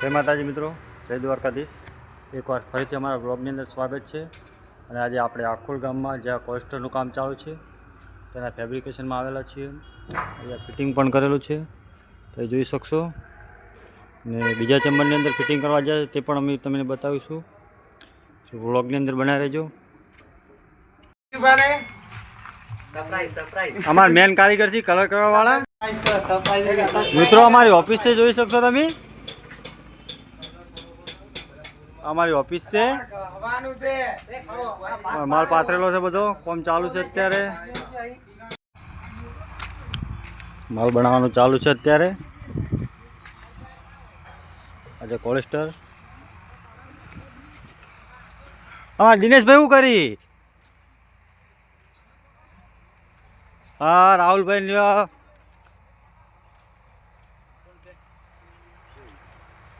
જય માતાજી મિત્રો, જય દ્વારકાધીશ। એકવાર ફરીથી અમારા બ્લોગની અંદર સ્વાગત છે। અને આજે આપણે આખોલ ગામમાં જ્યાં કોસ્ટરનું કામ ચાલુ છે તેના ફેબ્રિકેશનમાં આવેલા છીએ। અહીંયા ફિટિંગ પણ કરેલું છે તો એ જોઈ શકશો। ને બીજા ચેમ્બરની અંદર ફિટિંગ કરવા જાય તે પણ અમે તમને બતાવીશું। બ્લોગની અંદર બનાવી રહેજો। અમારા મેન કારીગર છે કલર કરવાવાળા મિત્રો। અમારી ઓફિસ છે, જોઈ શકશો તમે। અમારી ઓફિસ છે, માલ પાથરેલો છે, બધો કામ ચાલુ છે। અત્યારે માલ બનાવવાનું ચાલુ છે। અત્યારે આજે કોલેસ્ટર હા દિનેશભાઈ શું કરી? હા રાહુલભાઈ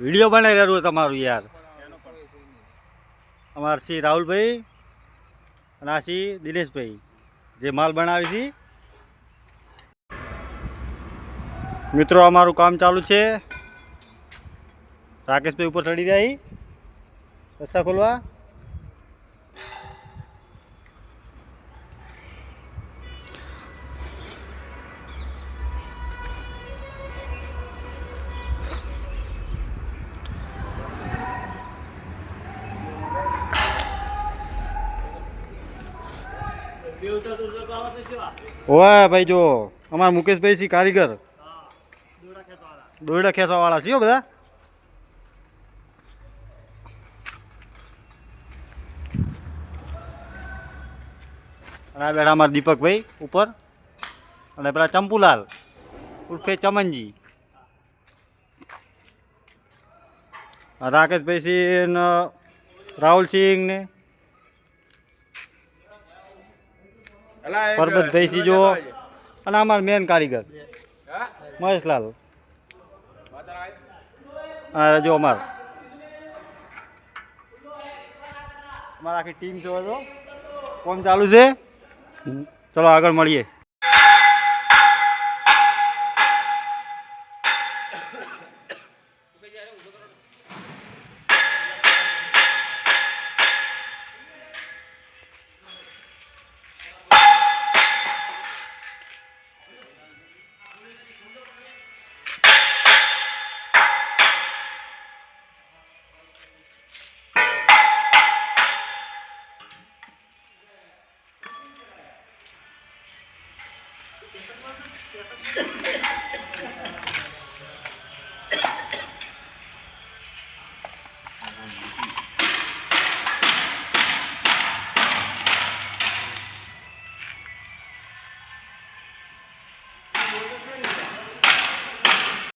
વિડીયો બનાવી રહ્યું તમારું યાર। અમારા છે રાહુલભાઈ અને આ છે દિનેશભાઈ જે માલ બનાવે છે। મિત્રો અમારું કામ ચાલુ છે। રાકેશભાઈ ઉપર ચડી જાય રસ્તા ખોલવા। ઓય ભાઈ જો અમારા મુકેશભાઈ છે કારીગર, દોરડા ખેંચવા વાળા છે બધા। અને આ બેઠા અમારા દીપકભાઈ ઉપર અને પેલા ચંપુલાલ ઉર્ફે ચમનજી, રાકેશભાઈ છે ને રાહુલસિંહ ને પરબતભાઈ સી જો અને અમારા મેન કારીગર મહેશલાલ। હા જો અમારા આખી ટીમ જોવો તો કામ ચાલુ છે। ચલો આગળ મળીએ।